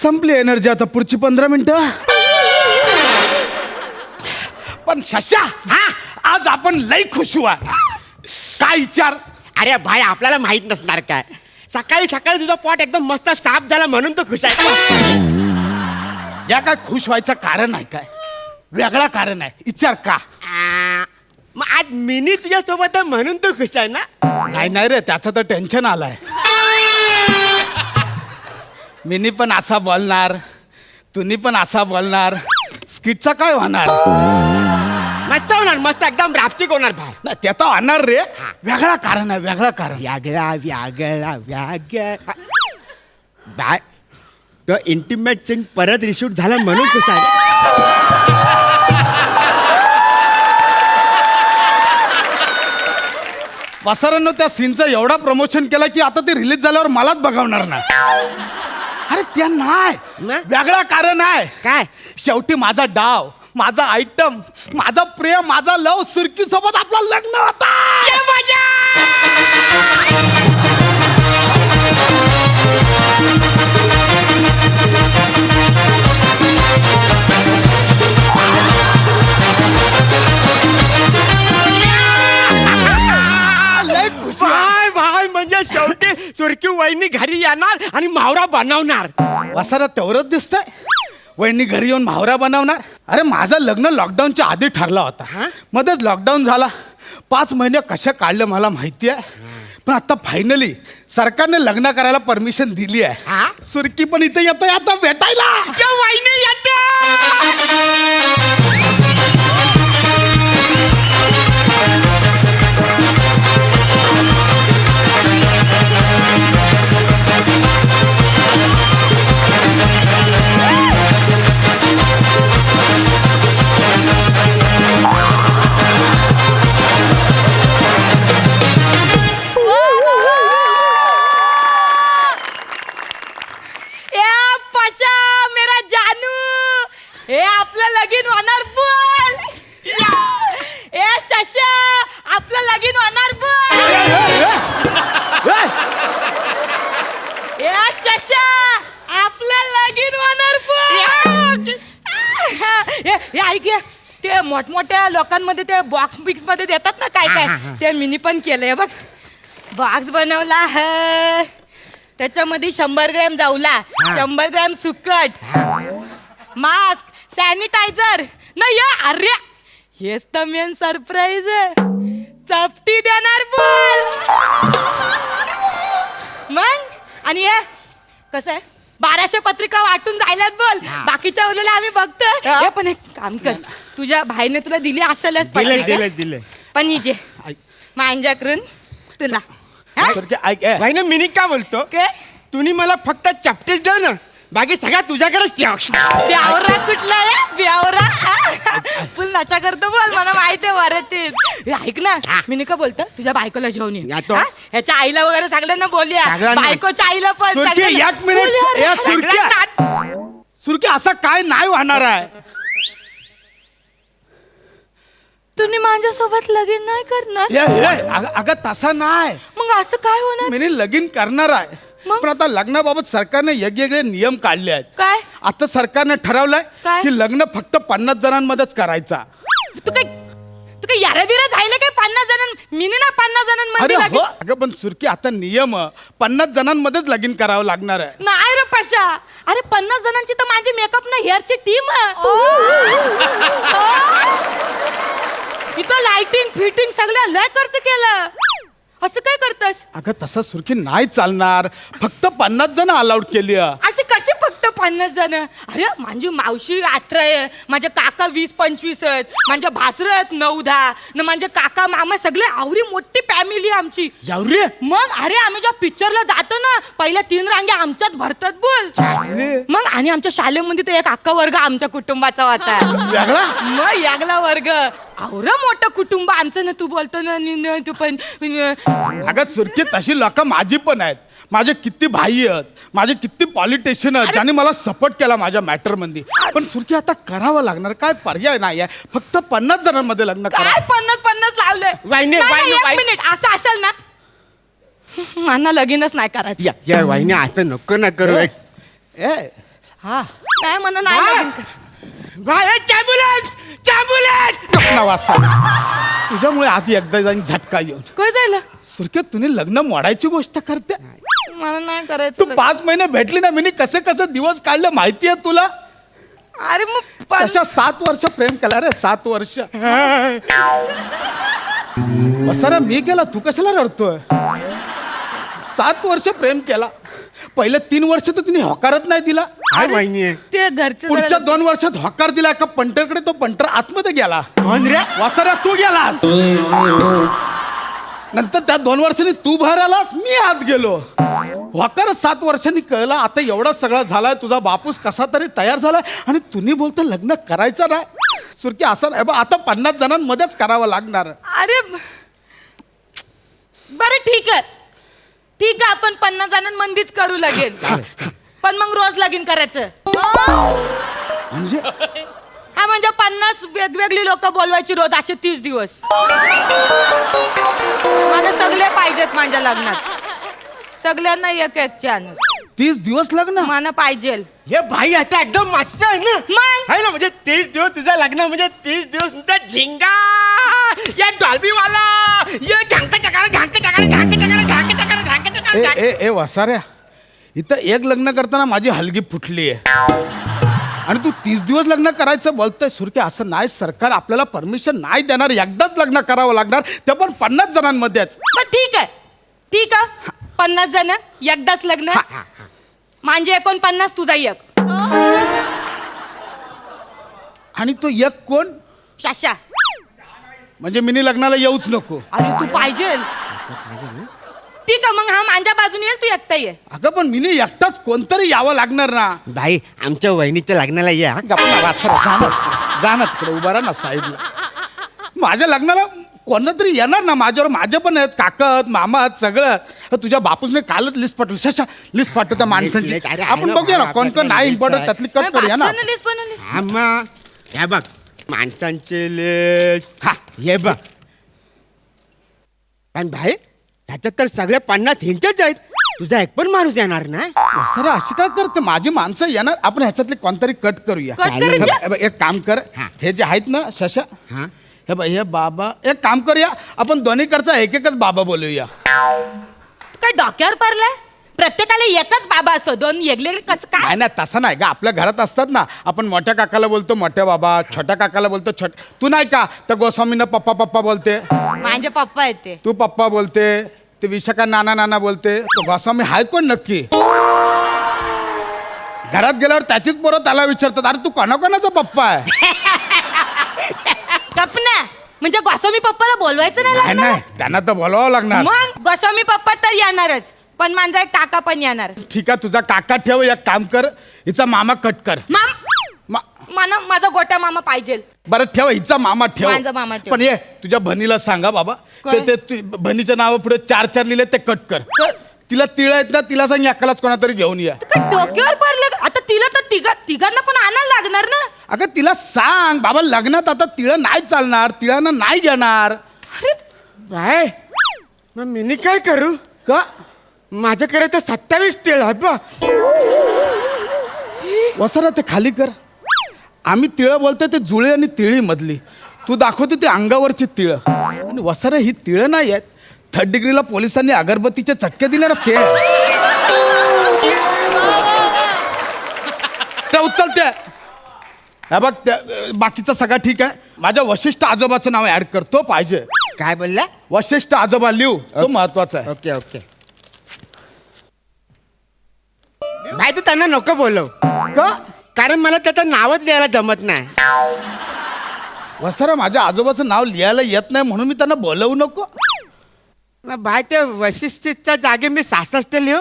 संपली एनर्जी आता पुढची 15 मिनिटं. पण शशा आज आपण लई खुश हुआ. काय विचार? अरे भाई आपल्याला माहित नसणार काय, सकाळी सकाळी तुझं पोट एकदम मस्त साफ झाला म्हणून तो खुश आहे. या काय खुश व्हायचं कारण आहे काय? वेगळा कारण आहे, विचार का? मग आज मिनी तुझ्या सोबत आहे म्हणून तो खुश आहे ना? नाही नाही रे, त्याचं तर टेन्शन आलंय. मिनी पण असा बोलणार, तुम्ही पण असा बोलणार, स्किटचा काय होणार? मस्त होणार, मस्त एकदम रापचिक होणार भाई. नाही ते तर होणार रे. वेगळा कारण आहे, वेगळा कारण. व्यागळा बाय तो इंटिमेट सीन परत रिशूट झाला म्हणून खुश आहे. वसारांनो त्या सीनचं एवढा प्रमोशन केलं की आता ते रिलीज झाल्यावर मलाच बघवणार ना. अरे त्या नाही, वेगळा कारण आहे. काय? शेवटी माझा डाव, माझा आयटम, माझा प्रेम, माझा लव सुरकी सोबत आपला लग्न होता. भाई भाई म्हणजे शेवटी सुरकी वहिनी घरी येणार आणि मावरा बनवणार. वसारा तेवढंच दिसतंय. वहिनी घरी येऊन म्हावरा बनवणार. अरे माझं लग्न लॉकडाऊनच्या आधी ठरला होता. मध्येच लॉकडाऊन झाला. 5 महिने कशा काढले मला माहिती आहे. पण आता फायनली सरकारने लग्न करायला परमिशन दिली आहे. सुरकी पण इथे येतोय आता भेटायला. वहिनी येते. आपलं लगीन होणार बोल. ए शशा आपलं लगीन होणार बोल. ए शशा आपलं लगीन होणार बोल. हे ऐक ते मोठमोठ्या लोकांमध्ये ते बॉक्स बिक्स मध्ये देतात ना काय काय, ते मिनी पण केलंय बघ. बॉक्स बनवला है, त्याच्यामध्ये 100 ग्रॅम जाऊला, 100 ग्रॅम सुकट, मास्क, सॅनिटायझर नाही. अरे हेच तर मेन सरप्राईज आहे. चपटी देणार बोल. मग आणि हे कसं आहे, 1200 पत्रिका वाटून जायलात बोल. बाकीच्या उरलेल्या आम्ही बघतोय. हे पण एक काम कर, तुझ्या भाईने तुला दिली असेलच दिले पण हिजे माझ्याकडून तुला. भाई ना मिनी काय बोलतो, तुम्ही मला फक्त चपटीच द्या ना, बाकी सगळ्या तुझ्याकडेच ब्यावरा कुठला रे ब्यावरा. फुल नाचा करतो बोल, मला माहिती आहे वरती. ऐक ना मी का बोलतो, तुझ्या बायकोला घेऊन ये. ह्याच्या आईला वगैरे सगळ्यांना बोलूया, बायकोच्या आईला पण. सुरकी असं काय नाही होणार आहे. तुम्ही माझ्यासोबत लगीन नाही करणार. अगं तसा नाही. मग असं काय होणार? मी लगीन करणार आहे, पण आता लग्नाबाबत सरकारने वेगवेगळे नियम काढले आहेत. काय? आता सरकारने ठरवलंय की लग्न फक्त 50 जणांमध्येच करायचा. तू काय यारा बिरा झाले काय? 50 जणां मिनी ना 50 जणांमध्ये अरे हो अगं पण सुरकी आता नियम 50 जणांमध्येच लगीन करावं लागणार आहे. नाही रे पशा. अरे 50 जणांची तर माझी मेकअप ना हेअरची टीम आहे. इथं लाइटिंग फिटिंग सगळं लय खर्च केलं. असं काय करतस? अगं तसं सुरकी नाही चालणार. फक्त 50 जण अलाउड केली. असे कसे फक्त 50 जण? अरे माझी मावशी 18 आहे, माझे काका 20-25 आहेत, माझ्या भासरं आहेत 9-10, न माझे काका मामा सगळे आवरी मोठी फॅमिली आमची. मग अरे आम्ही जेव्हा पिक्चरला जातो ना, पहिल्या 3 रांगे आमच्यात भरतात बोल. मग आणि आमच्या शाळेमध्ये तर एक अख्खा वर्ग आमच्या कुटुंबाचा होता. मग वेगळा वर्ग. आवरं मोठं कुटुंब आमचं ना. तू बोलतो ना तू पण. अगं सुरकी तशी लोक माझी पण आहेत. माझे किती भाई आहेत, माझे किती पॉलिटिशियन आहेत ज्यांनी मला सपोर्ट केला माझ्या मॅटर मध्ये. पण सुरकी आता करावं लागणार, काय पर्याय नाही आहे. फक्त 50 जणांमध्ये लग्न करा. काय 50 लावलंय? एक मिनिट असं असेल ना, मला लगीनच नाही करायचं. या वाहिनी असं नको ना करू. हा नाही म्हणा नाही हा? लगीन कर. भाई ॲम्ब्युलन्स ॲम्ब्युलन्स गप्पा वाजता तुझ्यामुळे आधी एकदा जाईन झटका येऊन काय झालं सुरके तुम्ही लग्न मोडायची गोष्ट करते मला नाही तू करायचं लग्न. 5 महिने भेटली ना मी कसे कसे दिवस काढले माहिती आहे तुला अरे मग पण- तशा 7 वर्ष प्रेम केला रे 7 वर्ष वसारा मी केला तू कशाला रडतोय 7 वर्ष प्रेम केला पहिले 3 वर्ष तर तिने होकारत नाही दिला काय वहिनी आहे ते घरचे पुढच्या जरा- 2 वर्षात होकार दिला एका पंटरकडे तो पंटर आतमध्ये गेला कोण रे वासाऱ्या तू गेलास नंतर त्या 2 वर्षांनी तू बाहेर आलास मी आत गेलो होकार 7 वर्षांनी कळला आता एवढा सगळा झालाय तुझा बापूस कसा तरी तयार झालाय आणि तुम्ही बोलता लग्न करायचं नाही सुरकी असं नाही बा आता 50 जणांमध्येच करावं लागणार अरे बरं ठीक आहे आपण 50 जणांमध्येच करू लागेल पण मग रोज लगीन करायचं म्हणजे हा म्हणजे 50 वेगवेगळी लोक बोलवायची रोज असे 30 दिवस मला सगळे पाहिजेत माझ्या लग्नात सगळ्यांना एक एक चान्स 30 दिवस लग्न मला पाहिजे हे भाई आता एकदम मस्त आहे ना मग? आहे ना म्हणजे 30 दिवस तुझं लग्न म्हणजे 30 दिवस तुझा झिंगा या डॉल्बी वाला ये झांक चकार झांक चकार झांक चकार झांक चकार झांक ए चकार ए ए वसाऱ्या इथं एक लग्न करताना माझी हलगी फुटली आहे आणि तू 30 दिवस लग्न करायचं बोलतोय सुरके असं नाही सरकार आपल्याला परमिशन नाही देणार एकदाच लग्न करावं लागणार ते पण 50 जणांमध्येच पण ठीक आहे 50 जण एकदाच लग्न म्हणजे 49 तुझा एक आणि तो एक कोण शाशा म्हणजे मिनी लग्नाला येऊच नको अरे तू पाहिजे ठीक आहे मग हा माझ्या बाजूने येईल तू एकटा ये अगं पण मिनी एकटाच कोणतरी यावं लागणार ना भाई आमच्या वहिनीच्या लग्नाला या गप्पा वासरा जाणार तिकडे उभा राहा ना साईडला माझ्या लग्नाला कोणतरी येणार ना माझ्यावर माझे पण आहेत काकत मामा आहेत सगळं तुझ्या बापूसने कालच लिस्ट पाठवली शशा लिस्ट पाठव त्या माणसांची अरे, आपण आहे ना, बघूया ना कोण कोण नाही list इम्पॉर्टंट आहे. त्यातली कट करूया ना बादशाहनं list बनवली. आम्हा हे बघ माणसांचे लिस्ट हा हे बघ पण भाई ह्याच्यात तर सगळे 50 हिंचेच आहेत तुझा एक पण माणूस येणार ना सर अशी काय करते माझी माणसं येणार आपण ह्याच्यातली कोणतरी कट करूया कट चालेल. करायचं? हे बघ, एक काम कर हा. हे जे आहेत ना शशा हा हे बघ हे बाबा एक काम करूया आपण दोन्हीकडचा एक एकच बाबा बोलूया काय डोक्यावर पडलाय प्रत्येकाला एकच बाबा असतो दोन वेगळे कसं काय नाही ना तसं नाही का आपल्या घरात असतात ना आपण मोठ्या काकाला बोलतो मोठ्या बाबा छोट्या काकाला बोलतो छोट तू नाही का त्या गोस्वामीनं पप्पा पप्पा बोलते माझे पप्पा आहेत ते तू पप्पा बोलते ते विशाखा नाना नाना बोलते तो गोस्वामी हाय कोण नक्की घरात गेल्यावर त्याचीच पोरं त्याला विचारतात अरे तू कोणाकोणाचा पप्पा आहे कपना म्हणजे गोस्वामी पप्पाला बोलवायचं नाही नाही लागणार? नाही त्यांना तर बोलावं लागणार मग गोस्वामी पप्पा तर येणारच पण माझा एक काका पण येणार ठीक आहे तुझा काका ठेव एक काम कर हिचा मामा कट कर मला माझा गोट्या मामा पाहिजे बरं ठेव हिचा मामा माझा मामा ठेव. पण ये तुझ्या बहिणीला सांगा बाबा काय? ते बहिणीच्या नावा पुढे 4 लिहिले ते कट कर तिला तिळ आहेत ना तिला सांग एकालाच कोणातरी घेऊन या काय डोक्यावर पडलं आता तिला तर तिघांना पण आणायला लागणार ना अगं तिला सांग बाबा लग्नात आता तिळ नाही चालणार तिळानं नाही घेणार अरे काय मग मी काय करू का माझ्याकडे तर 27 तिळ आहे बा वसरा ते खाली कर आम्ही तिळ बोलतो ते जुळे आणि तिळी मधली तू दाखवते ते अंगावरची तिळ आणि वसरा ही तिळ नाही आहेत 3rd डिग्रीला पोलिसांनी अगरबत्तीचे चटके दिले ना ते उचलते हे बघ बाकीचं सगळं ठीक आहे माझ्या वशिष्ठ आजोबाचं नाव ऍड करतो पाहिजे काय बोलला वशिष्ठ आजोबा लिहू तो महत्वाचा आहे ओके ओके भाई तू त्यांना नको बोलव का कारण मला त्याचं नावच द्यायला जमत नाही वसरा माझ्या आजोबाचं नाव लिहायला येत नाही म्हणून मी त्यांना बोलवू नको मग भाई ते वैशिष्ट्यच्या जागी मी 66 लिहू